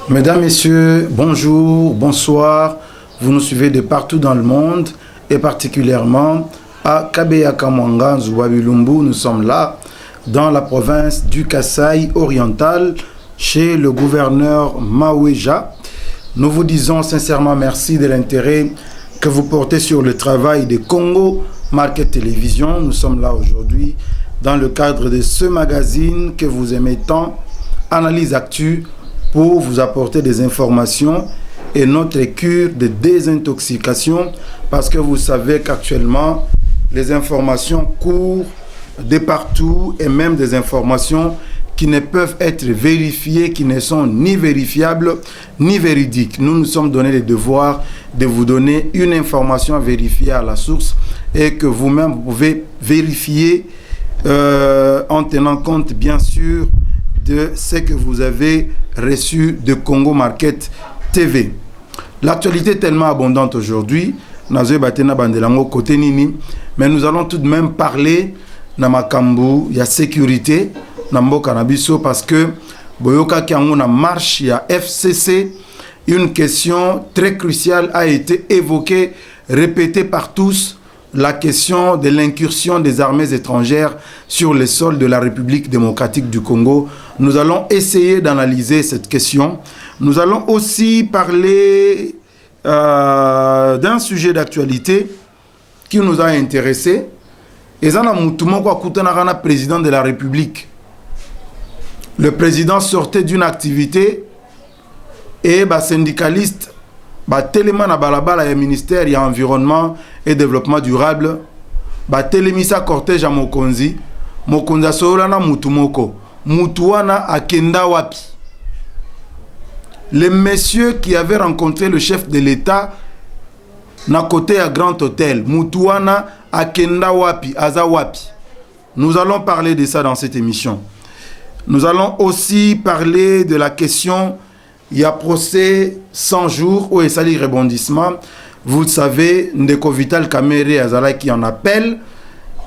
Mesdames, Messieurs, bonjour, bonsoir. Vous nous suivez de partout dans le monde et particulièrement à Kabeya-Kamwanga, Zouabilumbu. Nous sommes là dans la province du Kasaï oriental chez le gouverneur Maweja. Nous vous disons sincèrement merci de l'intérêt que vous portez sur le travail de Congo Market Télévision. Nous sommes là aujourd'hui dans le cadre de ce magazine que vous aimez tant, Analyse Actu, pour vous apporter des informations et notre cure de désintoxication, parce que vous savez qu'actuellement, les informations courent de partout et même des informations qui ne peuvent être vérifiées, qui ne sont ni vérifiables ni véridiques. Nous nous sommes donné le devoir de vous donner une information vérifiée à la source et que vous-même vous pouvez vérifier en tenant compte bien sûr de ce que vous avez reçu de Congo Market TV. L'actualité est tellement abondante aujourd'hui, mais nous allons tout de même parler na makambu ya sécurité na mboka na biso, parce que boyoka kiango na marche ya FCC, une question très cruciale a été évoquée, répétée par tous, la question de l'incursion des armées étrangères sur les sols de la République démocratique du Congo. Nous allons essayer d'analyser cette question. Nous allons aussi parler d'un sujet d'actualité qui nous a intéressés. Et ça, le président de la République. Le président sortait d'une activité et syndicaliste tellement na balabala ya ministère ya environnement et développement durable telemisa cortège à mokonzi asola na mutumoko mutuana akenda wapi. Les messieurs qui avaient rencontré le chef de l'État na côté à Grand Hôtel, mutuana akenda wapi, aza wapi. Nous allons parler de ça dans cette émission. Nous allons aussi parler de la question, il y a procès 100 jours où il s'agit rebondissement. Vous le savez, Ndeko Vital Kamerhe Azala qui en appelle,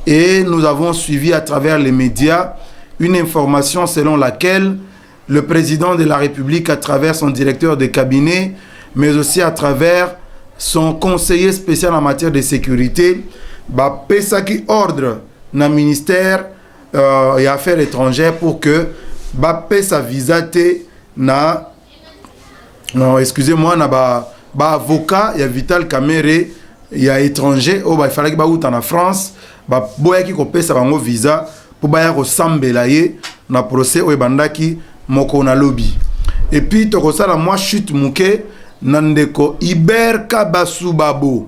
et nous avons suivi à travers les médias une information selon laquelle le président de la République, à travers son directeur de cabinet, mais aussi à travers son conseiller spécial en matière de sécurité, pesaki ordre na ministère et affaires étrangères pour que pesa visa te na non, excusez-moi, na avocat ya Vital Kamerhe ya étranger il fallait que outa na France boya ki ko pesa bango visa pour baya ko sambela ye na procès o bandaki moko na lobby. Et puis to ko sala moi chute muke nandeko Iber Kabasubabo,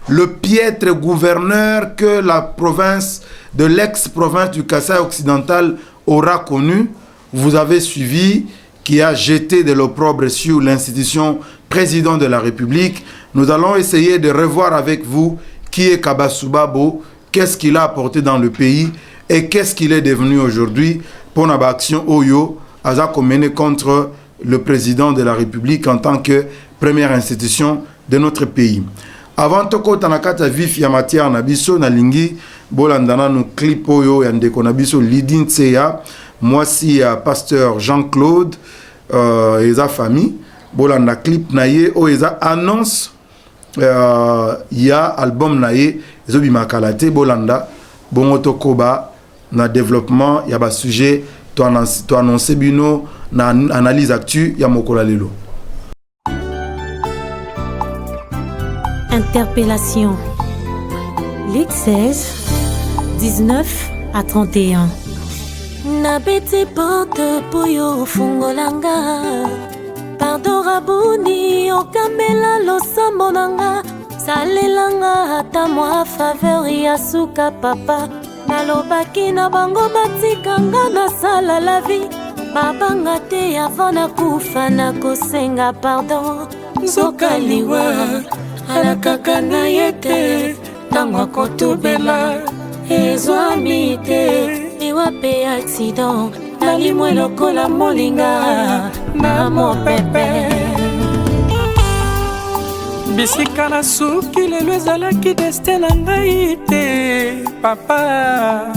le piètre gouverneur que la province de l'ex-province du Kasaï occidental aura connu. Vous avez suivi, qui a jeté de l'opprobre sur l'institution président de la République. Nous allons essayer de revoir avec vous qui est Kabasubabo, qu'est-ce qu'il a apporté dans le pays et qu'est-ce qu'il est devenu aujourd'hui pour notre action Oyo, Azako mené contre le président de la République en tant que première institution de notre pays. Avant toko tanakata vif ya matière nabiso na lingi bolandana no clip Oyo ya ndeko nabiso Lidin Tseya. Moi si pasteur Jean-Claude et sa famille bolanda clip naye o eza annonce ya album naye ezobi makalate bolanda bongo tokoba na développement ya ba sujet to annoncer bino na analyse actu ya mokola lelo. Interpellation. Luc 16, 19 à 31. Na beti porte poyo fungolanga, pardon rabuni okamela losambo nanga, salelanga ata mwa faveur ya suka papa, nalobaki na bango batikanga na sala la vie, babanga te avant na kufa na kosenga pardon, zokaliwa alakaka na yete, tangwa kotubela ezwami te. Wape accident nalimwe lokola molinga na mopepe bisika na suki lelo ezalaki destin na ngai te papa.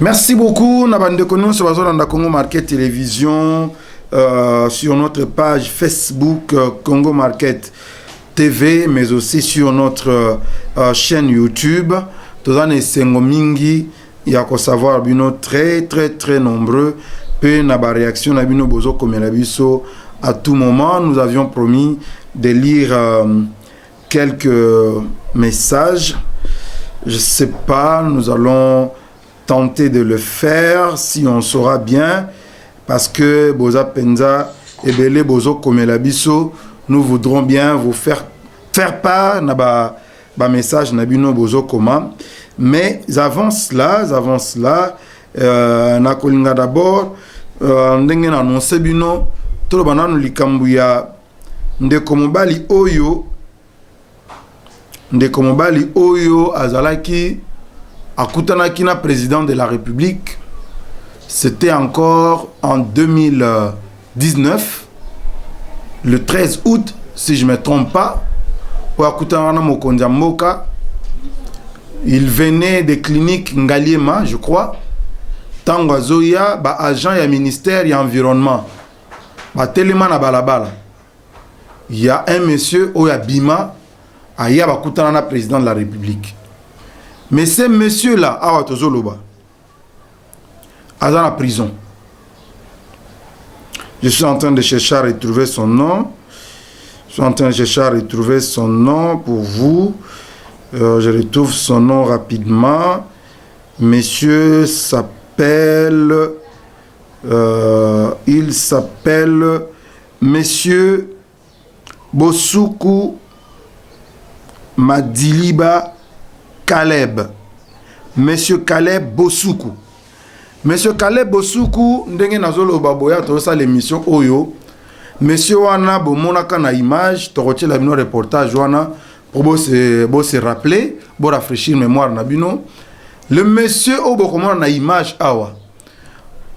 Merci beaucoup. Nabandeko sur la Congo Market Télévision, sur notre page Facebook Congo Market TV, mais aussi sur notre chaîne YouTube. Tous les Sengomingi, il y a qu'à savoir bino très nombreux. Peu na ba réaction na bino bozo comme la biso à tout moment. Nous avions promis de lire quelques messages. Je sais pas, nous allons tenter de le faire si on saura bien, parce que Boza Penza et Belé Bozo Komelabiso, nous voudrons bien vous faire part na ba message na bino Bozo Koma. Mais avant cela, na kolinga d'abord ndenge na annoncer bino to bananu likambu ya ndeko mobali oyo azalaki akutanaki na président de la République. C'était encore en 2019, le 13 août, si je ne me trompe pas, pour akutanana mokonzi ya mboka. Il venait des cliniques Ngaliema, je crois. Tango azoya ba agent ya ministère ya environnement. Ba telema na balabala. Il y a un monsieur Oya Bima aya ba kutanana président de la République. Mais ce monsieur-là, Awa Tozoloba, est dans la prison. Je suis en train de chercher à retrouver son nom. Pour vous. Je retrouve son nom rapidement. Monsieur s'appelle... il s'appelle Monsieur Bosuku Madiliba Caleb. Monsieur Caleb Bosuku. Monsieur Caleb Bosuku, ndenge nazolo baboya tosa l'émission Oyo. Monsieur wana bomonaka na image, toroche la bino reportage wana pour se rappeler, pour rafraîchir mémoire na bino. Le monsieur obokomona na image awa.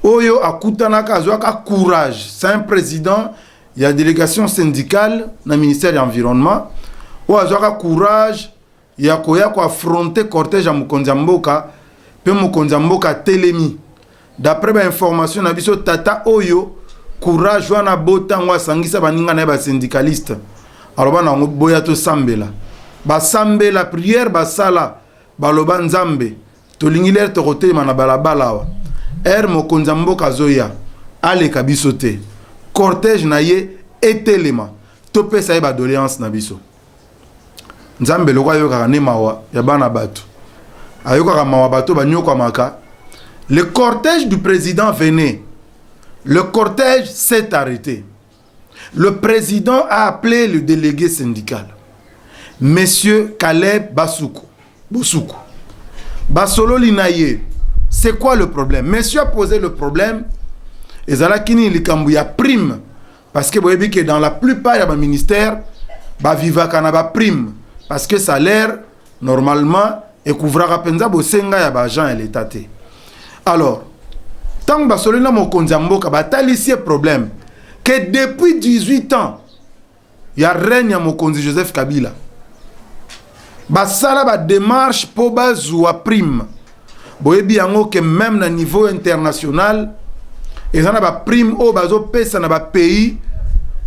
Oyo akutanaka azwaka courage. C'est un président, il y a délégation syndicale na ministère de l'environnement. Oyo azwaka courage. Il y a quoi affronter cortège à Mukonzamboka, puis Mukonzamboka Telemi. D'après l'information, na biso tata Oyo, courage wana botangwa sangisa baninga na ba syndicaliste. Alors bana boya to sambela. Ba sambela prière ba sala baloba nzambe. To lingiler to rote mana balabala wa. Mukonzamboka zoya. Ale kabiso te. Cortège na ye etelema. To pesa ba doléance na biso. Nzambe lokwa yoka ne mawa ya bana batu ayoka mawa bato banyoko maka. Le cortège du président venait. Le cortège s'est arrêté. Le président a appelé le délégué syndical, Monsieur Caleb Bosuku. Basolo Linaye. C'est quoi le problème? Monsieur a posé le problème. Et Zalakini Likambuya prime. Parce que vous voyez que dans la plupart des ministères, viva kanaba prime. Parce que salaire, normalement, et couvrira penza bosenga ya bajan et l'état. Alors, tant que solina mokonzamboka batali ici problème que depuis 18 ans, il y a règne à mokonzi Joseph Kabila. Basala ba démarche pour bazwa prime. Boyebi yango que même na niveau international, et ça na ba prime au bazo pesa na ba pays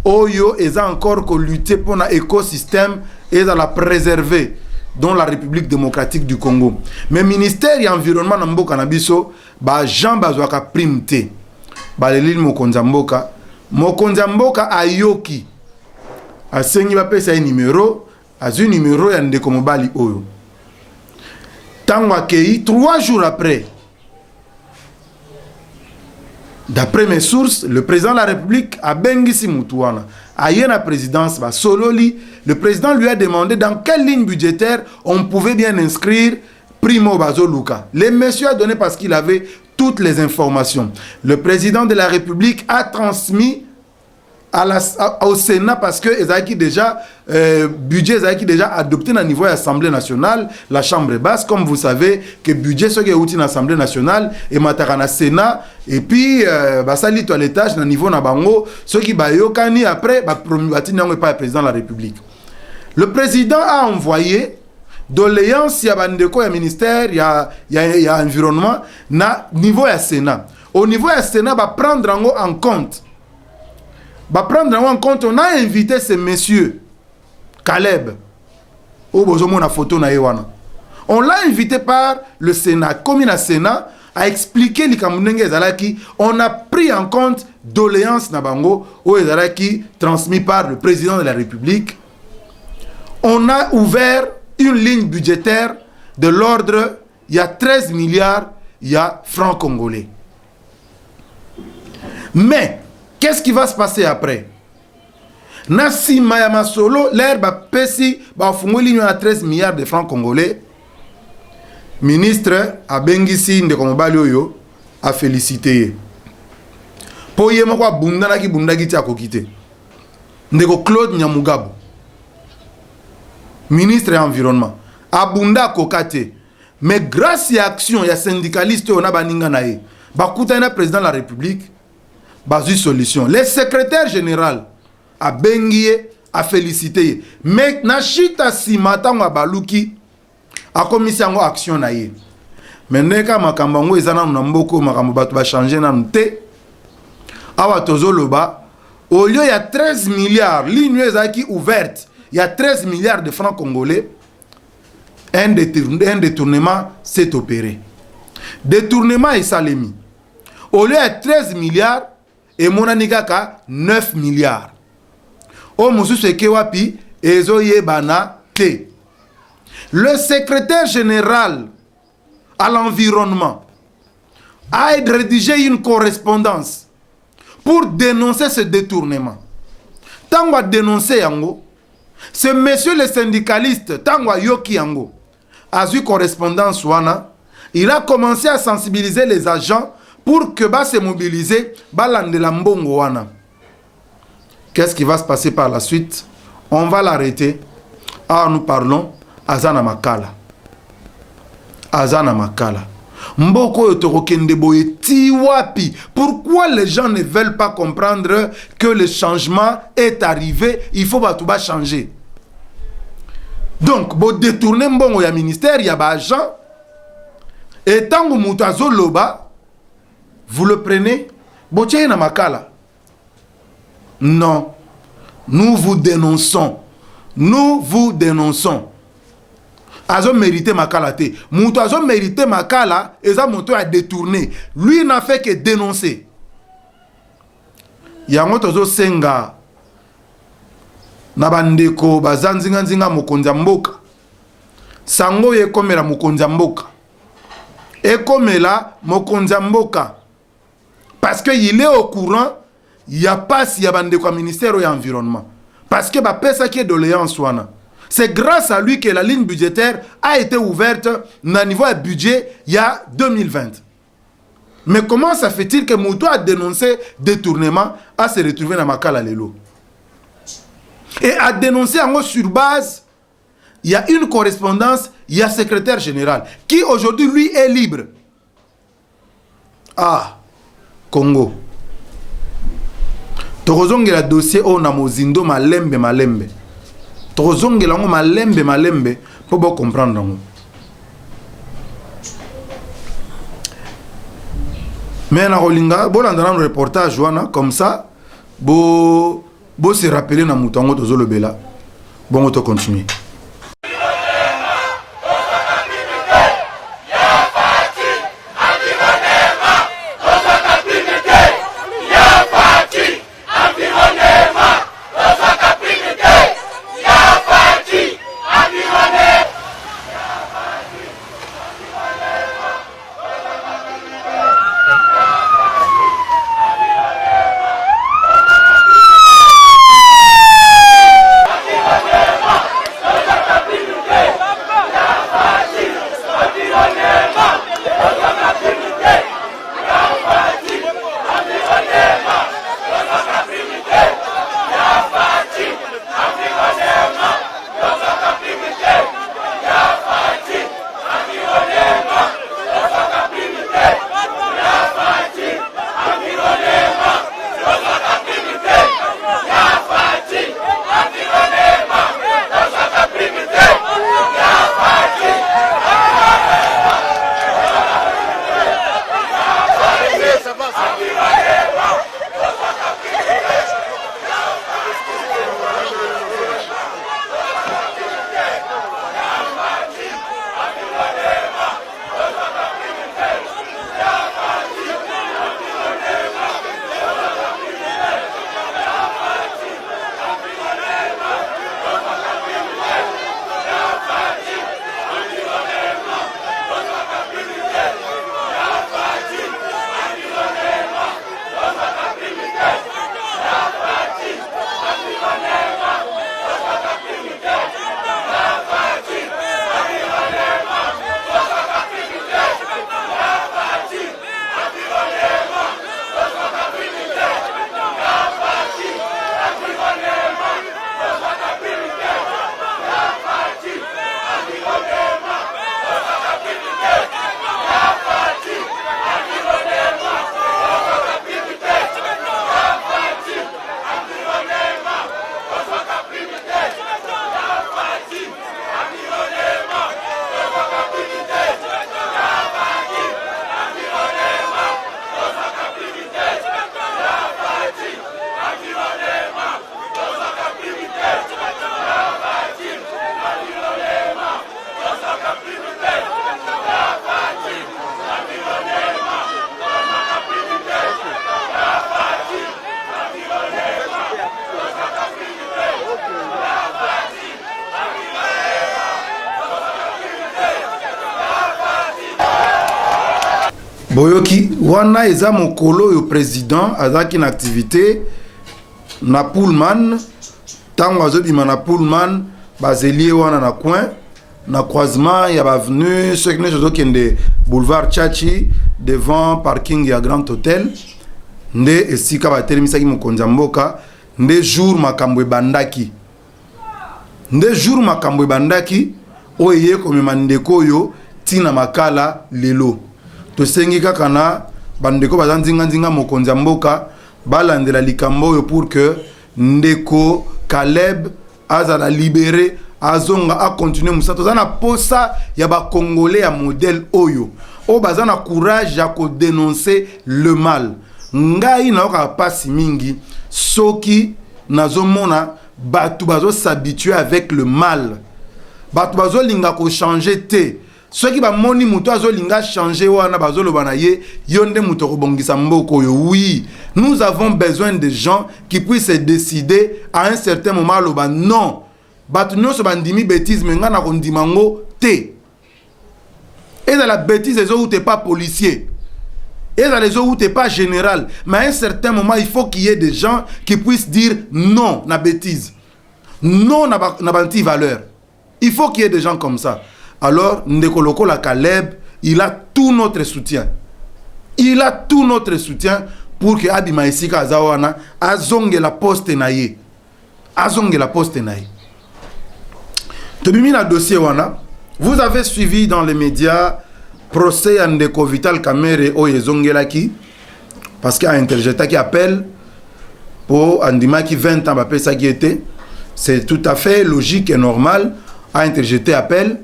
oyo et ça encore que lutter pour un écosystème et à la préserver dans la République démocratique du Congo. Mais ministère de l'environnement na mboka na biso ba Jean bazwaka primte. Ba lelil mokonzamboka ayoki. Asengi ba pesa numéro, azu numéro ya ndeko mobali oyo. Tango akei 3 jours après. D'après mes sources, le président de la République a bengisi Moutouana. À la présidence, Sololi, le président lui a demandé dans quelle ligne budgétaire on pouvait bien inscrire Primo Bazo Luka. Le monsieur a donné parce qu'il avait toutes les informations. Le président de la République a transmis au Sénat parce que Ezaki déjà budget Ezaki déjà adopté à niveau de l'Assemblée nationale, la Chambre basse, comme vous savez que budget ce qui est outil dans l'Assemblée nationale et matarana Sénat et puis basali toilettage à niveau na bango ce qui bayokani après ba promu batini pas le président de la République. Le président a envoyé doléance ya bandeko ya ministère ya environnement na niveau ya Sénat. Au niveau ya Sénat va prendre en compte. On a invité ce monsieur Caleb. Photo na yewana. On l'a invité par le Sénat, comme il a Sénat, à expliquer les Kamundenge Zalaki. On a pris en compte doléances Nabango, ou Zalaki, transmis par le président de la République. On a ouvert une ligne budgétaire de l'ordre, il y a 13 milliards, il y a francs congolais. Mais, qu'est-ce qui va se passer après? Nasi Mayama Solo, l'herbe pesi, ligne à 13 milliards de francs congolais. Ministre a bengisi Ndekomobali Oyo a félicité. Po yema kwa bundaki tia kokite. Ndeko Claude Nyamugabo. Ministre de l'environnement. Abunda kokate. Mais grâce à l'action, il y a syndicalistes on a baninga nae. Bakutana président de la République. Bazu solution. Le secrétaire général a bengié a félicité. Mais na chita si matango baluki a commission en action naie. Mais neka makambango ezana na mboko makambo batu ba changer na nte. Awa tozoloba au lieu il y a 13 milliards ligne ezaki ouverte. Il y a 13 milliards de francs congolais. Un détournement s'est opéré. Détournement et salemi. Au lieu de 13 milliards, et mon anikaka 9 milliards. Au Moussou Sekewapi, Ezoye Bana T. Le secrétaire général à l'environnement a rédigé une correspondance pour dénoncer ce détournement. Tant qu'on a dénoncé Yango, ce monsieur le syndicaliste, Tangwa Yoki Yango, a eu correspondance wana, il a commencé à sensibiliser les agents pour que bas se mobiliser balande la mbongo wana. Qu'est-ce qui va se passer par la suite? On va l'arrêter. Ah, nous parlons Azana Makala. Azana Makala. Mboko yotorokende boye tiwapi. Pourquoi les gens ne veulent pas comprendre que le changement est arrivé? Il faut batouba changer. Donc, bo détourner mbongo ya ministère, ya ba agent. Et tant que moutazo loba, vous le prenez, bo tiens na makala. Non. Nous vous dénonçons. Nous vous dénonçons. Azo mérité makala te. Moutou azo mérité makala, eza moutou a détourné. Lui n'a fait que dénoncer. Yango tozo senga nabandeko bazanzinga nzinga mokonza mboka. Sango yekomela mokonza mboka. Ekomela mokonza mboka. Parce qu'il est au courant, il n'y a pas si y a bandeko ministère de l'environnement. Parce que bah pesa qui est doléance wana. C'est grâce à lui que la ligne budgétaire a été ouverte au niveau du budget il y a 2020. Mais comment ça fait-il que Moutou a dénoncé détournement à se retrouver dans Makala Lelo? Et a dénoncé en gros sur base, il y a une correspondance, il y a secrétaire général qui aujourd'hui lui est libre. Ah, Congo. Torozongela dossier o na mozindo malembe. Torozongela ngo malembe pour bien comprendre ngo. Mais na rolinga bon dans un reportage wana comme ça bo se rappeler na mutango tozolobela. Bon to continuer. Boyoki, wana eza mokolo yo président azaki na activité na Pullman, tango azobima na Pullman, bazelie wana na coin, na croisement ya avenue, ceux qui ne sont kende boulevard Tchachi, devant parking ya Grand Hôtel, nde esika batelemisaki mokonzi mboka, nde jour makambo ebandaki. Nde jour makambo ebandaki, oye komema ndeko yo tina makala lelo. Tosengi kaka na bandeko bazanzinga mokonzi mboka balandela likambo yo pour que ndeko Caleb azala libéré azonga a continuer musato zana posa ya ba congolais ya modèle oyo o bazana courage ya ko dénoncer le mal ngai na ka pasi mingi soki nazomona batu bazo s'habituer avec le mal batu bazo linga ko changer te. Ceux qui va moni muto azo linga changer wana bazo lobana ye yonde muto ko bongisa mboko yo. Oui, nous avons besoin de gens qui puissent se décider à un certain moment loba non. Batu nyonso bandimi bêtise menga na kondimango te. Et dans la bêtise les où t'es pas policier. Et dans les où t'es pas général. Mais à un certain moment il faut qu'il y ait des gens qui puissent dire non na bêtise. Non na banti valeur. Il faut qu'il y ait des gens comme ça. Alors, Ndekoloko la Caleb, il a tout notre soutien. Il a tout notre soutien pour que Abima Isika Azawana azonge la poste naye. Azonge la poste naye. Tobimi na dossier wana, vous avez suivi dans les médias procès à Ndeko Vital Kamerhe oye zongelaki parce qu'il y a un interjeta qui appelle pour Andima qui 20 ans après ça qui était. C'est tout à fait logique et normal à interjeter appel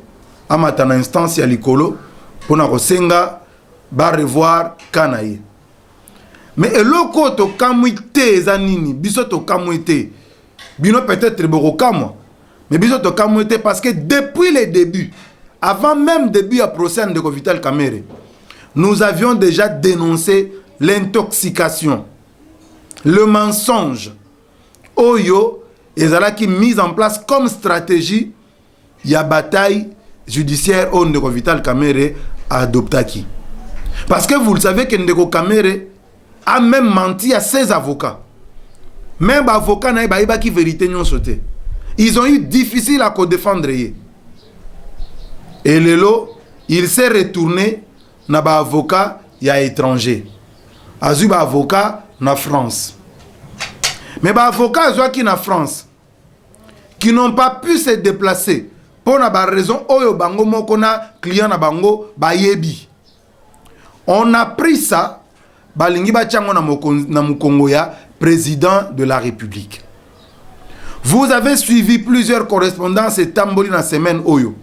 à matana instance ya likolo pour na kosenga ba revoir kanaye. Mais eloko to kamuite ezanini biso to kamuite bino peut-être boko kamwa mais biso to kamuite parce que depuis le début avant même début à procès de Vital Kamerhe nous avions déjà dénoncé l'intoxication, le mensonge oyo ezalaki mise en place comme stratégie ya bataille judiciaire au Ndeko Vital Kamerhe a adopté. Parce que vous le savez que Ndeko Kamerhe a même menti à ses avocats. Même les avocats n'ont pas eu vérité. Ils ont eu difficile à défendre. Et Lelo, il s'est retourné na ba avocat ya étranger. Azu ba avocat na France. Mais ba avocat qui na France qui n'ont pas pu se déplacer pour na ba raison oyo bango moko na client na bango ba yebi. On a pris ça balingi ba tiango na mukongo ya président de la République. Vous avez suivi plusieurs correspondances et tamboli na semaine oyo.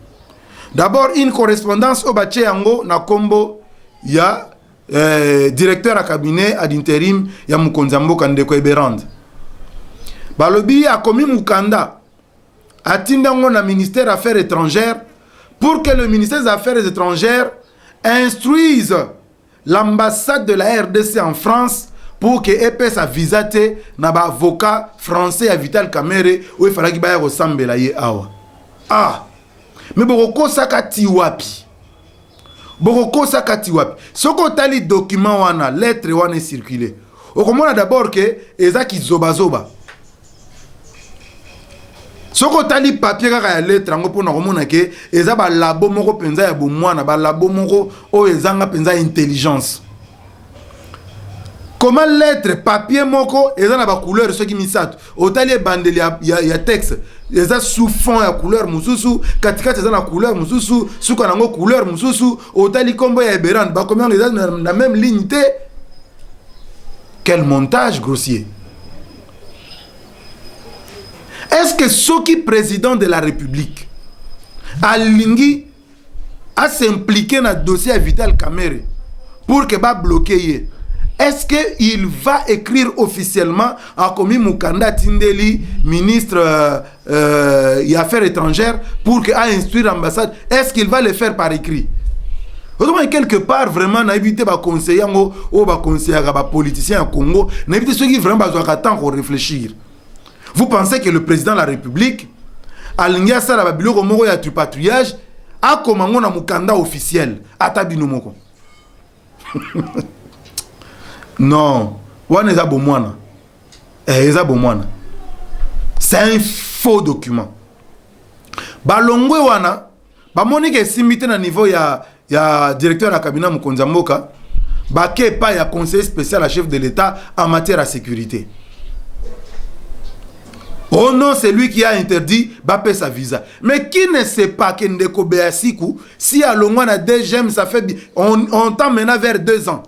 D'abord une correspondance au bache yango na kombo ya directeur à cabinet ad intérim ya Mukonzamboka Ndeko Eberand. Balobi a commis Mukanda atindango na ministère des Affaires étrangères pour que le ministère des Affaires étrangères instruise l'ambassade de la RDC en France pour que ait sa visa te na ba avocat français à Vital Kamerhe ou il fallait qu'il baille ressemble là awa. Ah, mais Boroko sakati wapi? Boroko sakati wapi? Soko tali document wana, lettre wana circulé. Okomona d'abord que ezaki zoba zoba. Soko tali papier kaka ya lettre ngo pona komona ke eza ba labo moko penza ya bomwana, ba labo moko o ezanga penza intelligence. Comment lettre papier moko eza na ba couleur soki misato. Otali bandeli ya texte eza sous fond ya couleur mususu, katikati eza na couleur mususu, suka nango couleur mususu, otali kombo ya Eberand ba combien eza na même ligne te. Quel montage grossier. Est-ce que Soki, président de la République, a lingi à s'impliquer dans le dossier à Vital Kamerhe pour que va bloquer? Est-ce qu'il va écrire officiellement à Komi Mukanda Tindeli, ministre des Affaires étrangères, pour qu'il instruire l'ambassade? Est-ce qu'il va le faire par écrit? Quelque part, vraiment, on a évité de conseiller ou de conseiller à politiciens au Congo, on a évité ceux qui vraiment besoin de temps pour réfléchir. Vous pensez que le président de la République, à l'Ingiasa la Babilo Romoro ya du patrouillage, a commandé un mukanda officiel à Tabinomoko? Non, c'est un faux document. Balongwe wana, ba monique simité na niveau ya directeur de cabinet Mukonzamboka, ba kepa ya conseiller spécial à chef de l'État en matière de sécurité. Oh non, c'est lui qui a interdit Bapé sa visa. Mais qui ne sait pas que Ndeko Beasiku, si à Longwana DGM, ça fait... On t'a mené vers 2 ans.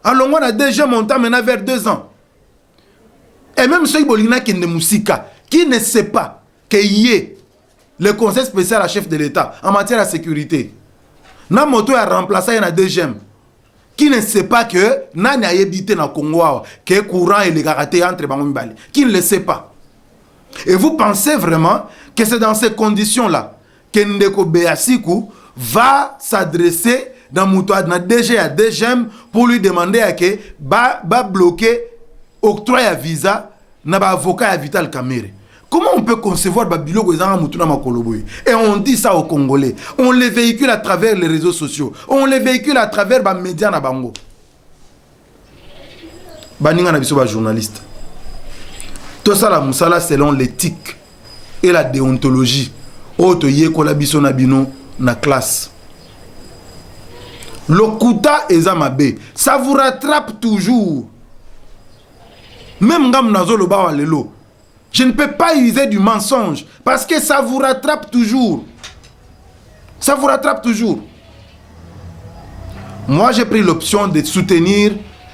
À Longwana DGM, on t'a mené vers 2 ans. Et même ceux qui ne sait pas qu'il y ait le conseil spécial à chef de l'État en matière de sécurité. Namoto a remplacé un DGM. Qui ne sait pas que Nani a habité dans le Congo, que courant et les karaté entre Bangombali. Qui ne le sait pas. Et vous pensez vraiment que c'est dans ces conditions-là que Ndeko Beasiku va s'adresser dans le DG à DGM pour lui demander à que va bloquer octroi à visa na ba avocat à Vital Kamerhe? Comment on peut concevoir Babilo et on dit ça aux Congolais? On les véhicule à travers les réseaux sociaux. On les véhicule à travers les médias na bango. Baninga na biso ba journaliste. Tout ça la musala selon l'éthique et la déontologie. Oto yekola biso na bino na classe. Lokuta ezamabe, ça vous rattrape toujours. Même ngam nazolo ba walelo. Je ne peux pas user du mensonge parce que ça vous rattrape toujours. Ça vous rattrape toujours. Moi, j'ai pris l'option de soutenir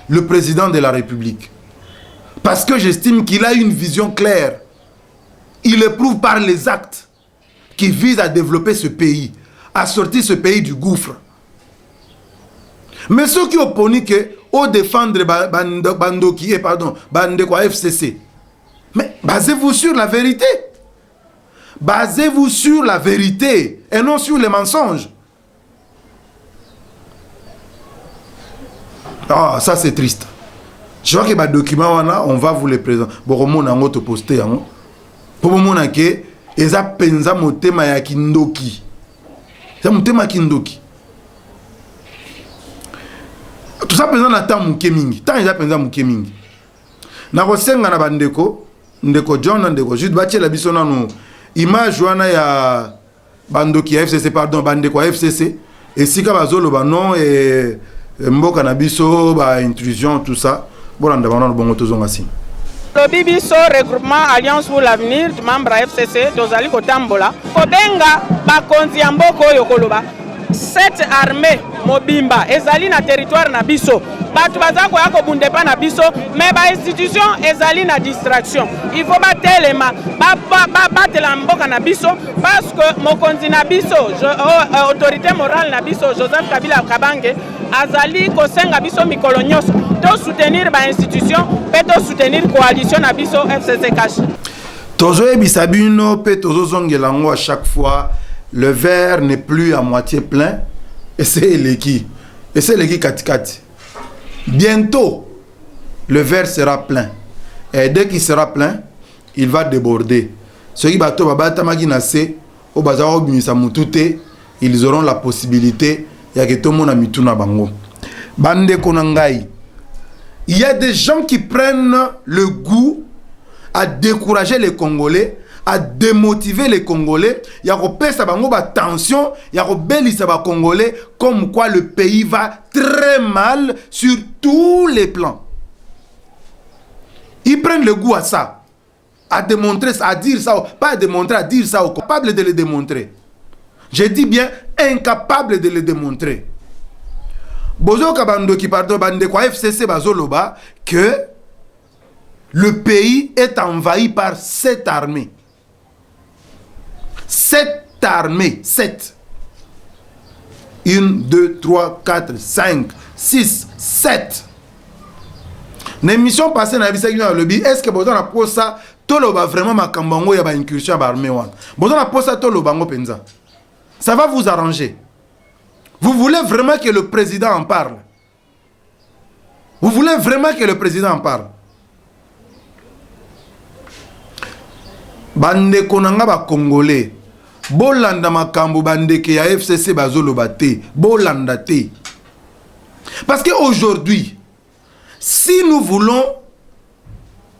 le président de la République. Parce que j'estime qu'il a une vision claire. Il éprouve par les actes qui visent à développer ce pays, à sortir ce pays du gouffre. Mais ceux qui opposent que au défendre Bandoki, pardon, Bandekwa FCC, mais basez-vous sur la vérité. Basez-vous sur la vérité et non sur les mensonges. Ah, ça c'est triste. Je vois que les documents, on va vous les présenter. Bon, on a un posté. Pour le moment, ils ont pensé à mon thème ya Kindoki. C'est mon thème Kindoki. Tout ça, pensé à temps Mukemingi. Tant ils ont pensé à Mukemingi. Na kosenga na bandeko, ndeko John, ndeko Jude, bache la biso na no image wana ya Bandoki FCC, pardon, bandeko FCC. Et si ka bazolo ba non et mboka na biso ba intrusion tout ça. Le Bibiso regroupement Alliance pour l'avenir membre FCC Dozali Kotambola Kobenga Bakonzi Amboko Yokoloba cette armée mobimba ezali na territoire na biso batu bazako yako bundepa na biso mais ba institution ezali na distraction il faut batelema batela mboka na biso parce que mokonzi na biso autorité morale na biso Joseph Kabila Kabange azali kosenga biso mikolo nyonso to soutenir ba institution pe to soutenir coalition na biso FCC cash. Tozo ebisabino pe tozo zongelango à chaque fois le verre n'est plus à moitié plein et c'est l'équipe. Et c'est l'équipe katikati. Bientôt le verre sera plein. Et dès qu'il sera plein, il va déborder. Ceux qui bateau babata maginase au bazar obimisa mutute, ils auront la possibilité ya que tout le monde a mituna bango. Bande konangai. Il y a des gens qui prennent le goût à décourager les Congolais, à démotiver les Congolais. Il y a repéré bango ba tension, il y a rebellisa ba Congolais comme quoi le pays va très mal sur tous les plans. Ils prennent le goût à ça. À démontrer ça, à dire ça, pas à démontrer, à dire ça, capable de le démontrer. Je dis bien incapable de le démontrer. Bozo Kabando qui pardon bande quoi FCC bazoloba que le pays est envahi par 7 armées. 7 armées, 7. 1, 2, 3, 4, 5, 6, 7. L'émission passée dans le lobby, est-ce que Bozo a posé ça? Toloba vraiment ma kambango ya ba incursion ba armée wan. Bozo na posa tolobango penza. Ça va vous arranger. Vous voulez vraiment que le président en parle? Vous voulez vraiment que le président en parle? Bande konanga ba congolais. Bolanda makambo bande ke ya FCC bazoloba te. Bolanda te. Parce qu'aujourd'hui, si nous voulons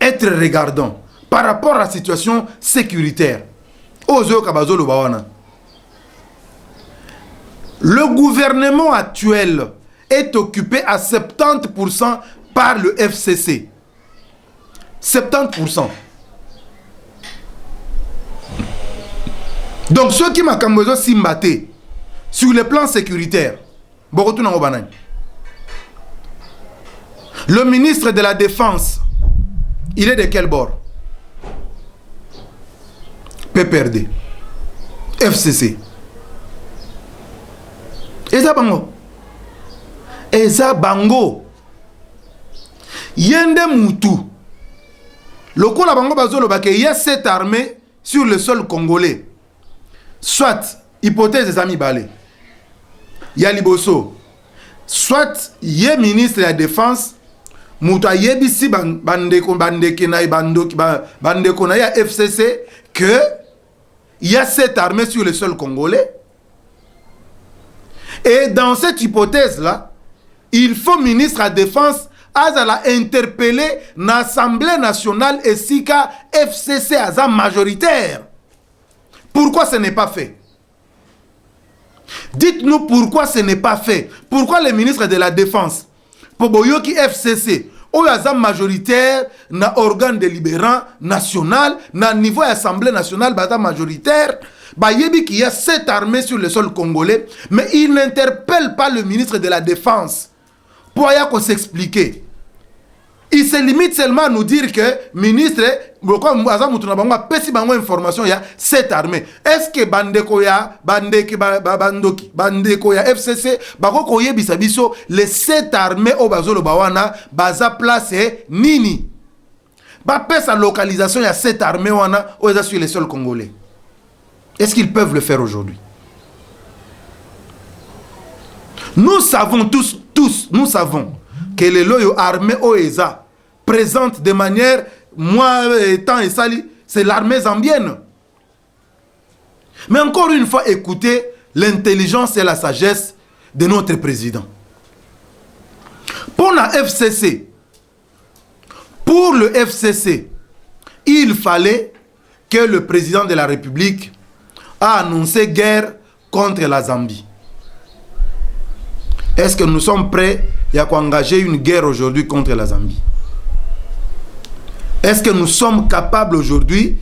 être regardants par rapport à la situation sécuritaire, le gouvernement actuel est occupé à 70% par le FCC. 70%. Donc ceux qui m'ont simbaté sur le plan sécuritaire, le ministre de la Défense, il est de quel bord? PPRD, FCC. Eza bango. Eza bango. Yende mutu. Loko la bango bazolo bake y a 7 armées sur le sol congolais. Soit, hypothèse des amis balé. Ya liboso. Soit, yé ministre de la Défense. Mouta yebisi bandeko na bandeko na ya FCC que il y a 7 armées sur le sol congolais. Et dans cette hypothèse-là, il faut ministre de la Défense a interpellé l'Assemblée nationale et Sika FCC à majoritaire. Pourquoi ce n'est pas fait? Dites-nous pourquoi ce n'est pas fait. Pourquoi le ministre de la Défense, Poboyoki FCC, ou y majoritaire, na organe délibérant national, na niveau Assemblée nationale, bata majoritaire, il y a 7 armées sur le sol congolais, mais il n'interpelle pas le ministre de la Défense pour s'expliquer. Il se limite seulement à nous dire que ministre, information, il y a 7 armées. Est-ce que Bandeko ya FCC, les 7 armées au Bazolo Bawana, Baza place Nini? Sa localisation, il y a 7 armées sur les sols congolais. Est-ce qu'ils peuvent le faire aujourd'hui? Nous savons tous, nous savons que les loyaux armées OESA présentent de manière, moi étant et sali, c'est l'armée zambienne. Mais encore une fois, écoutez l'intelligence et la sagesse de notre président. Pour la FCC, pour le FCC, il fallait que le président de la République a annoncé guerre contre la Zambie. Est-ce que nous sommes prêts à engager une guerre aujourd'hui contre la Zambie? Est-ce que nous sommes capables aujourd'hui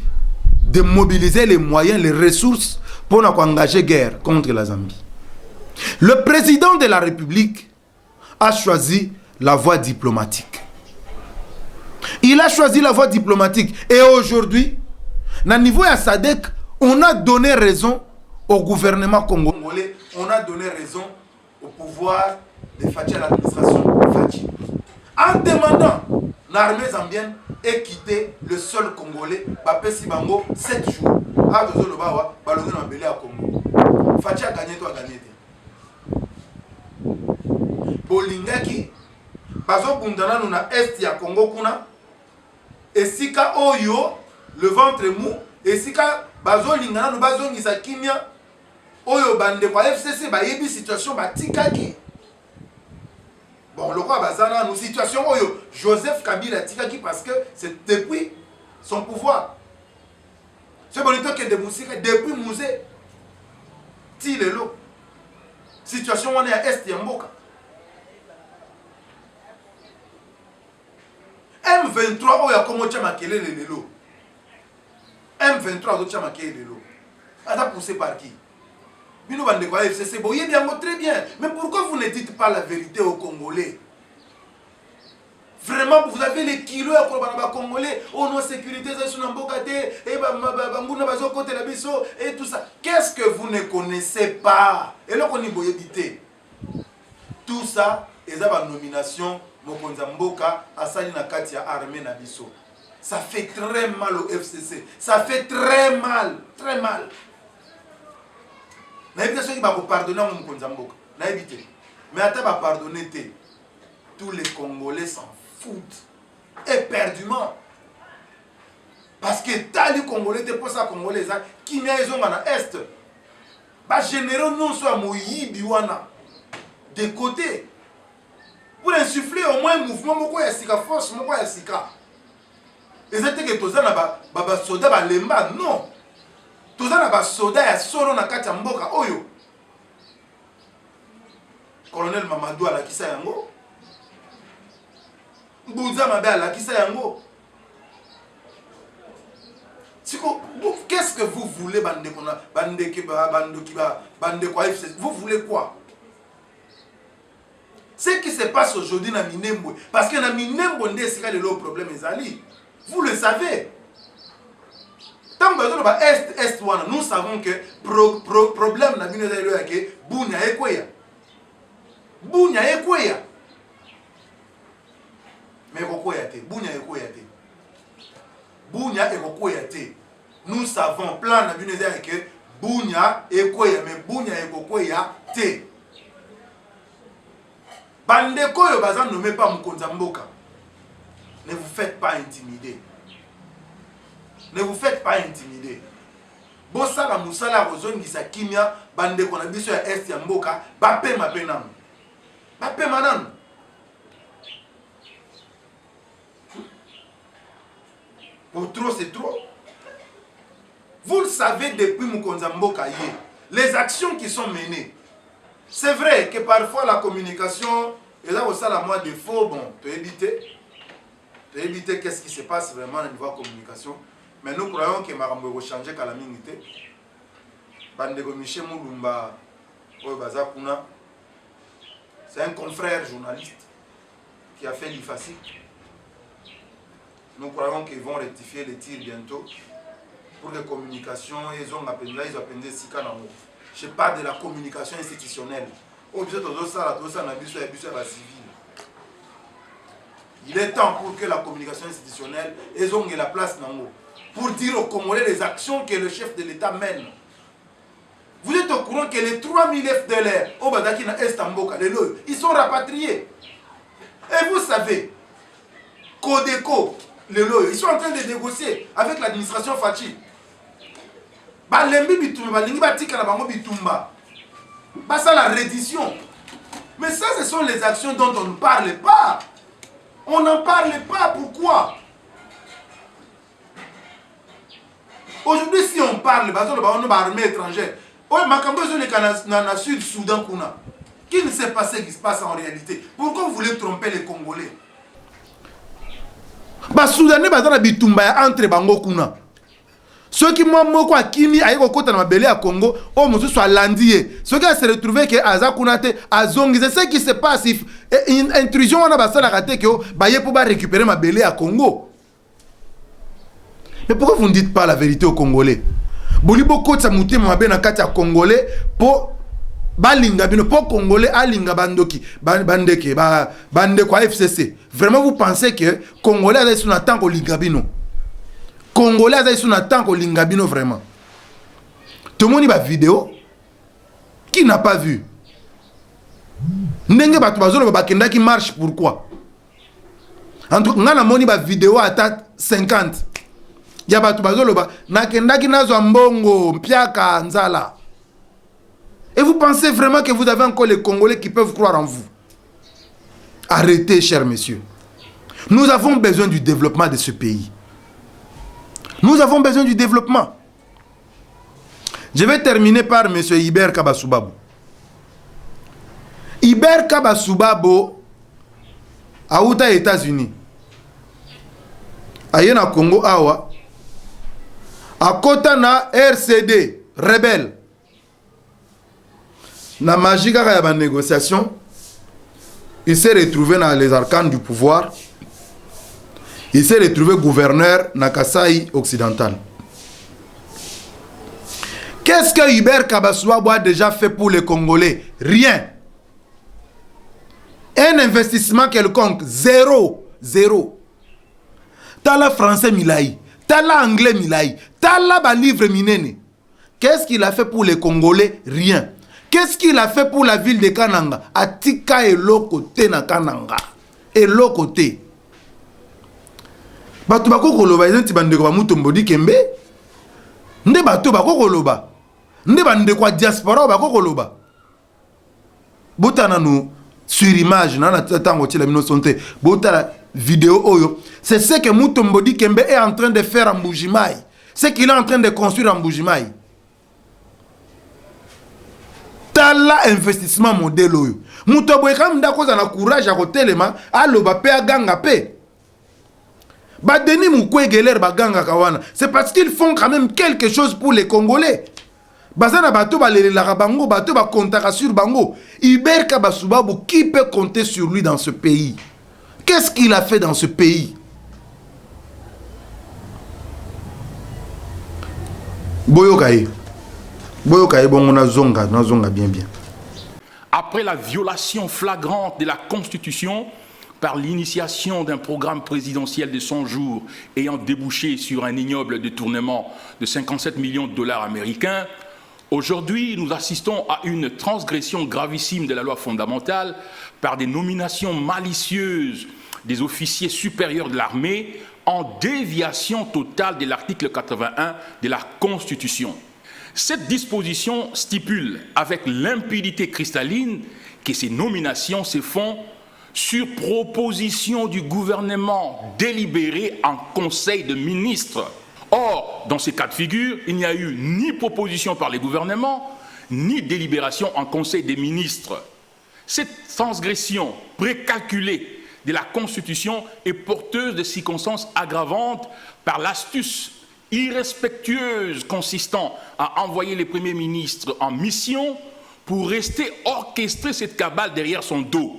de mobiliser les moyens, les ressources pour engager guerre contre la Zambie? Le président de la République a choisi la voie diplomatique. Il a choisi la voie diplomatique. Et aujourd'hui, à niveau de SADC, on a donné raison au gouvernement congolais, on a donné raison au pouvoir de Fachi à l'administration Fachi. En demandant l'armée zambienne et quitter le sol congolais, Bapesi Bango 7 jours. Ah, Dozo Lobawa, Balongo na Belé à Congo. Fachi a gagné, toi a gagné. Bolingaki, Bazo Bundana nous na Est ya Congo kuna. Et Sika Oyo, le ventre mou. Et Sika Bazo Lingana nous Bazo Ngisa Kimia. Oyo bande kwa FCC ba yebi situation ba tikaki. Bon, le roi Bazana, nous situation Oyo Joseph Kabila tikaki parce que c'est depuis son pouvoir. C'est bonito que de Moussika depuis Mouzé. Ti lelo. Situation on est à Est Yamboka. M23 Oya Komo Tchamakele lelo. M23 Oya Tchamakele lelo. Ada poussé par qui? Bino bande kwa FCC, boye bien, très bien. Mais pourquoi vous ne dites pas la vérité aux Congolais? Vraiment, vous avez les kilos à Congolais. Oh non, sécurité, et tout ça. Qu'est-ce que vous ne connaissez pas? Et là, on y boye bité. Tout ça, et ça va nomination, Mokonza Mboka, Asali Nakatia, armée Nabiso. Ça fait très mal au FCC. Ça fait très mal. Très mal. N'invitation qui va vous pardonner à Mokonza Mboka. N'invité. Mais attends, va pardonner. Tous les Congolais s'en foutent. Éperdument. Parce que tali Congolais, t'es pour ça Congolais, qui n'y a ils ont en Est. Bah, généraux non soit Moïbi Biwana. De côté. Pour insuffler au moins un mouvement, pourquoi il y a Sika force, pourquoi il y a Sika. Et c'était que tout ça n'a pas soda, bah, lemba, non. Tout ça n'a pas soda, il y a solo na katia mboka, oyo. Colonel Mamadou à la Kissa Yango. Bouza Mabé à la Kissa Yango. Qu'est-ce que vous voulez, bande quoi? Vous voulez quoi? Ce qui se passe aujourd'hui dans Minembwe, parce que dans Minembwe, c'est le problème, vous le savez. Tant que Est, nous savons que le problème dans Minembwe est que Bounya Ekweya. Bounya Ekweya. Mais Ekweya te. Bounya Ekweya te. Bounya Ekweya te. Nous savons, plan dans Minembwe est que Bounya Ekweya, mais Bounya Ekweya te. Bandeko yo bazan nommé pas Mokonza Mboka. Ne vous faites pas intimider. Ne vous faites pas intimider. Bosala musala rozon gisa kimia bandeko na biso ya Est ya Mboka bape mapenam. Bape manan. Pour trop c'est trop. Vous le savez depuis Mokonza Mboka hier, les actions qui sont menées. C'est vrai que parfois la communication, et là aussi la moi défaut, bon, tu éviter qu'est-ce qui se passe vraiment au niveau de la communication. Mais nous croyons que Marambo va changer qu'à la minute. Bandego Michel Moulumba, c'est un confrère journaliste qui a fait l'IFACI. Nous croyons qu'ils vont rectifier les tirs bientôt pour les communications. Ils ont appelé Sika Namo. Je parle de la communication institutionnelle. Il est temps pour que la communication institutionnelle ait la place pour dire aux Congolais les actions que le chef de l'État mène. Vous êtes au courant que les 3000 FDLR au Badakina Estamboka, ils sont rapatriés. Et vous savez, Codeco, ils sont en train de négocier avec l'administration Fachi. Ça la reddition. Mais ça, ce sont les actions dont on ne parle pas. On n'en parle pas. Pourquoi? Aujourd'hui, si on parle, on a armée étrangère. Dans Sud Soudan, qui ne sait pas ce qui se passe en réalité? Pourquoi vous voulez tromper les Congolais? Soudanais, entre Bango Kuna. Ceux qui m'ont moko à Kimi, à Yokota na Belé à Congo, oh monsieur soit landier. Ceux qui se retrouvé que Azakunate, Azong, c'est ce qui se passe. Une intrusion on a passé la raté que Baye pour récupérer ma Belé à Congo. Mais pourquoi vous ne dites pas la vérité aux Congolais? Bolibo Kota Mouté Mabé na Katia Congolais pour balinga bino po congolais alinga bandoki bandeke bandeko FCC. Vraiment vous pensez que congolais a sur tant ko linga bino? Congolais a sur tant ko linga bino vraiment? Tout le monde va vidéo. Qui n'a pas vu? Ndenge batu bazolo bakenda qui marche pourquoi? En tout cas, ngana moni ba vidéo ata 50. Ya batu bazolo ba nakenda ki nazo mbongo mpiaka nzala. Et vous pensez vraiment que vous avez encore les Congolais qui peuvent croire en vous? Arrêtez, chers messieurs. Nous avons besoin du développement de ce pays. Nous avons besoin du développement. Je vais terminer par M. Iber Kabasubabo. Iber Kabasubabo a aux États-Unis. Aye na Congo awa. A kota na RCD, rebelle. Na magie kaka ya négociation, il s'est retrouvé dans les arcanes du pouvoir. Il s'est retrouvé gouverneur na Kasai occidental. Qu'est-ce que Hubert Kabasubabo a déjà fait pour les Congolais? Rien. Un investissement quelconque, zéro. Tala français Milaï, tala anglais Milaï, tala ba livre minene. Qu'est-ce qu'il a fait pour les Congolais? Rien. Qu'est-ce qu'il a fait pour la ville de Kananga? Atika et l'autre côté na Kananga. Et l'autre côté. Batu bako koloba ezenti bandeko ba mutombodi kembe. Nde batu bako koloba. Nde bandeko wa diaspora bako koloba. Botana nous sur image na tango tila mino sonte. Botala vidéo oyo. C'est ce que Mutombodi Kembe est en train de faire en Mbujimayi. C'est qu'il est en train de construire en Mbujimayi. Tala investissement modèle oyo. Mutoboy kam ndako za na courage à kotelema aloba pe aganga pe. Ba Denis Mukwege ba ganga kawana. C'est parce qu'ils font quand même quelque chose pour les Congolais. Bazana bato ba lelela bango bato ba kontaka sur bango. Hubert Kabasubabo, qui peut compter sur lui dans ce pays? Qu'est-ce qu'il a fait dans ce pays? Boyokaye bon na zonga bien. Après la violation flagrante de la Constitution par l'initiation d'un programme présidentiel de 100 jours ayant débouché sur un ignoble détournement de 57 millions de dollars américains, aujourd'hui nous assistons à une transgression gravissime de la loi fondamentale par des nominations malicieuses des officiers supérieurs de l'armée en déviation totale de l'article 81 de la Constitution. Cette disposition stipule avec limpidité cristalline que ces nominations se font sur proposition du gouvernement délibéré en Conseil de ministres. Or, dans ces cas de figure, il n'y a eu ni proposition par les gouvernements, ni délibération en Conseil des ministres. Cette transgression précalculée de la Constitution est porteuse de circonstances aggravantes par l'astuce irrespectueuse consistant à envoyer les premiers ministres en mission pour rester orchestrer cette cabale derrière son dos.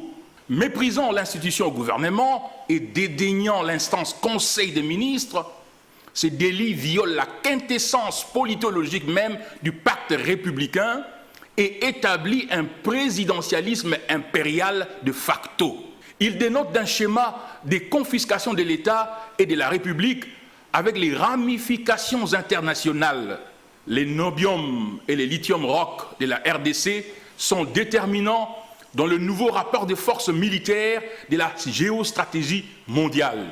Méprisant l'institution au gouvernement et dédaignant l'instance Conseil des ministres, ces délits violent la quintessence politologique même du pacte républicain et établit un présidentialisme impérial de facto. Il dénote d'un schéma des confiscations de l'État et de la République avec les ramifications internationales. Les nobium et les lithium rock de la RDC sont déterminants dans le nouveau rapport des forces militaires de la géostratégie mondiale.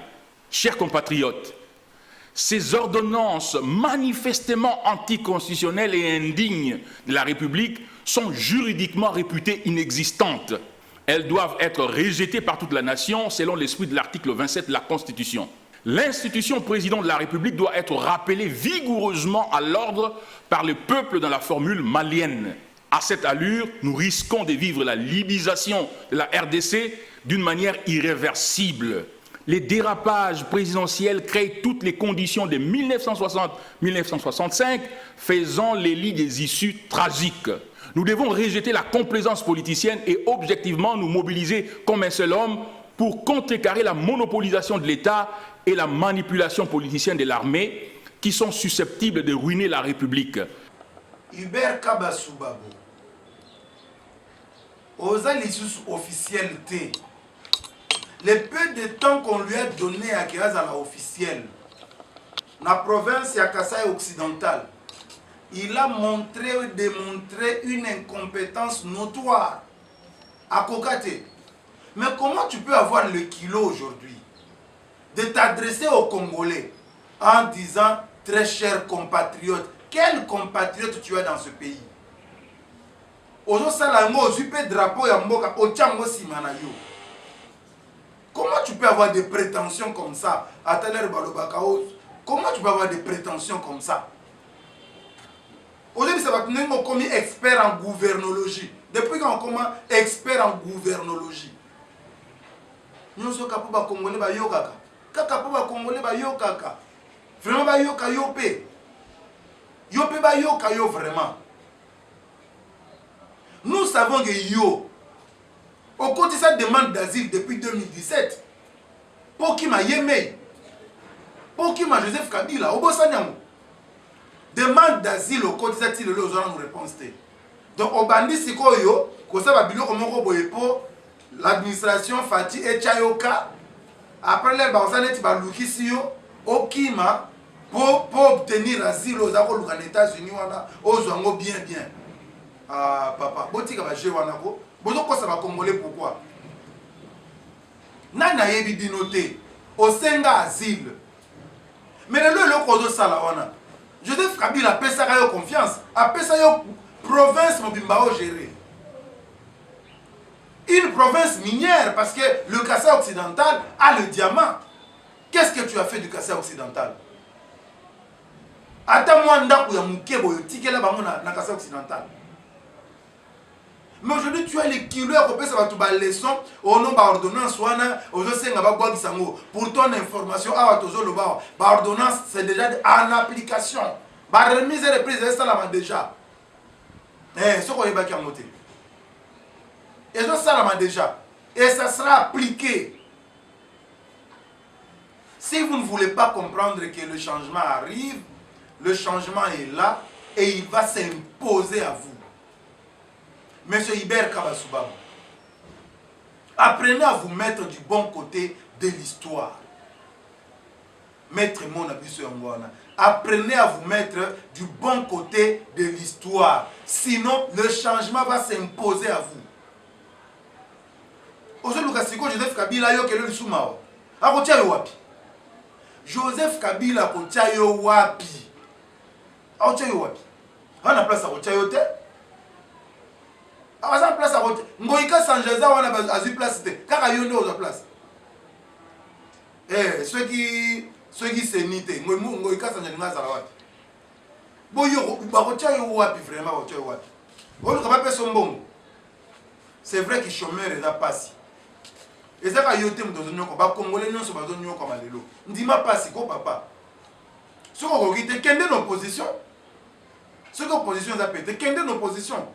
Chers compatriotes, ces ordonnances manifestement anticonstitutionnelles et indignes de la République sont juridiquement réputées inexistantes. Elles doivent être rejetées par toute la nation selon l'esprit de l'article 27 de la Constitution. L'institution président de la République doit être rappelée vigoureusement à l'ordre par le peuple dans la formule malienne. À cette allure, nous risquons de vivre la libysation de la RDC d'une manière irréversible. Les dérapages présidentiels créent toutes les conditions de 1960-1965, faisant les lits des issues tragiques. Nous devons rejeter la complaisance politicienne et objectivement nous mobiliser comme un seul homme pour contrecarrer la monopolisation de l'État et la manipulation politicienne de l'armée qui sont susceptibles de ruiner la République. Hubert Kabasubabo, aux alliés officialité. Le peu de temps qu'on lui a donné à Kéazala officiel, dans la province de Kasaï occidentale, il a démontré une incompétence notoire à Kokate. Mais comment tu peux avoir le kilo aujourd'hui de t'adresser aux Congolais en disant, très chers compatriotes, quel compatriote tu as dans ce pays? Comment tu peux avoir des prétentions comme ça? Comment tu peux avoir des prétentions comme ça? Aujourd'hui, ça va être comme expert en gouvernologie. Depuis qu'on commence expert en gouvernologie. Nous sommes capables de Congolais ba yokaka. Capables de Congolais ba yokaka. Vraiment ba yoka yopé. Yopé ba yoka yo vraiment. Nous savons que yo, au côté de cette demande d'asile depuis 2017, pour qui m'a yémé, pour qui m'a Joseph Kabila, au Bossanyamou, demande d'asile au côté de cette île, nous avons une réponse. Donc, au bandit, c'est quoi yo, qu'on sait que l'administration Fati et Chayoka, après les Baosanet Balouki, au Kima, pour obtenir asile aux États-Unis, aux Zango bien. Ah, papa, botika ba je wana ko bozo ko ça va congolais pourquoi nana yebi binoté au senga asile mais le kozo sala wana Joseph Kabila pesa ka yo confiance a pesa yo province mobimba o gérer une province minière parce que le Kasaï occidental a le diamant. Qu'est-ce que tu as fait du Kasaï occidental? Ata moi ndaku ya mukebo yo tikela bango na Kasaï occidental. Mais aujourd'hui, tu as les kilos à couper, ça va te faire des leçons au nom d'ordonnance. Pour ton information, l'ordonnance, c'est déjà en application. La remise et reprise, c'est ça déjà. Ce qu'on est à monter. Et ça déjà. Et ça sera appliqué. Si vous ne voulez pas comprendre que le changement arrive, le changement est là et il va s'imposer à vous. Monsieur Iber Kabasubabo, apprenez à vous mettre du bon côté de l'histoire. Maître Monabiso Yangwana, apprenez à vous mettre du bon côté de l'histoire. Sinon, le changement va s'imposer à vous. Aujourd'hui, Joseph Kabila yo kelo lisumao. Akotia yo wapi? Joseph Kabila akotia yo wapi? Akotia yo wapi? Ana place akotia yo te? A la place à voter. Ngoïka Sanjaza, on a eu place. Car il y a une place. Eh, ceux qui se nitent, Ngoïka Sanjaza, on a eu Boyo, Barotia yo wapi vraiment, Barotia yo wapi. On ne peut pas son bon. C'est vrai que chômeur est là passé. Et ça, il y a des gens qui sont congolais, non, sont pas comme Alélo. On dit ma passe, quoi, papa. Ce qu'on dit, c'est qu'il y a une opposition. Ce que l'opposition a pété, qu'il y a une opposition.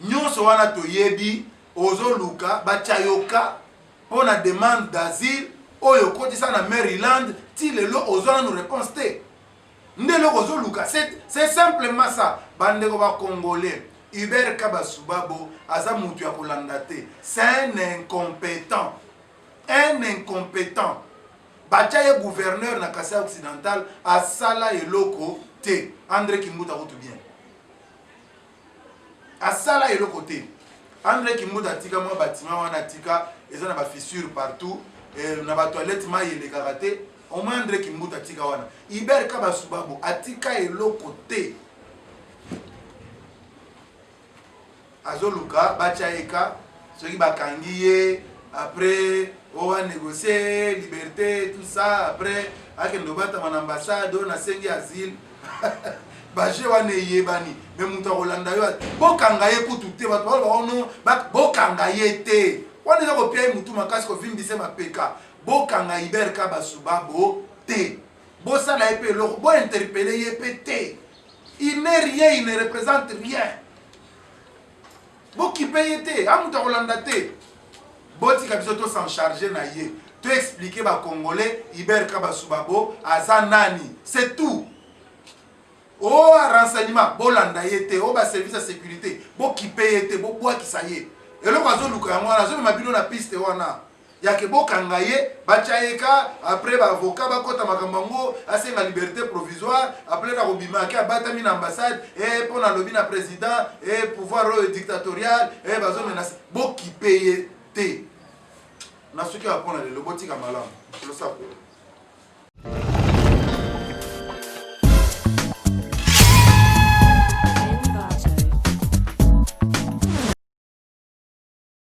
Nous sommes toyebi ozo luka bachayoka pour la demande d'asile oyo koti ça na Maryland ti lelo ozo na nous réponse té ndelo ozo luka c'est simplement ça bandeko ba congolais Hubert Kabasubabo aza mutu ya kolanda té c'est un incompétent bachaye gouverneur na Kasaï occidental a sala eloko té André Kimbuta route bien à ça là et le côté André Kimbuta tika moi bâtiment on a tika et ça n'a pas fissure partout et on a pas toilette maille les karaté au moins André Kimbuta tika wana Iber Kabasubabo atika et le côté azoluka bachaeka ceux qui bakangiye après on va négocier liberté tout ça après avec nos bata mon ambassade on a sengi asile baje wane yebani mais muta Rolanda yo bokanga ye kututé bato ono bokanga yete wana ko pia mutu makasi ko vimbise mapeka bokanga Iber Kabasubabo te bosala epé lo bo interpeller yepete il n'est rien il ne représente rien boki payete amuta Rolanda te boti kabiso to s'en charger na ye to expliquer ba congolais Iber Kabasubabo aza nani c'est tout. oh renseignement bolanda yete oh ba service de sécurité bo kipe yete bo boa kisaye elo bazo luka yango na zo mabino na piste wana ya ke bo kangaye bachayeka après ba avocat ba kota makambango asenga liberté provisoire après la robima ki abatami na ambassade et pour na lobby na président et pouvoir dictatorial et bazo menace bo kipe yete na soki apona le lobotika malamu lo sapo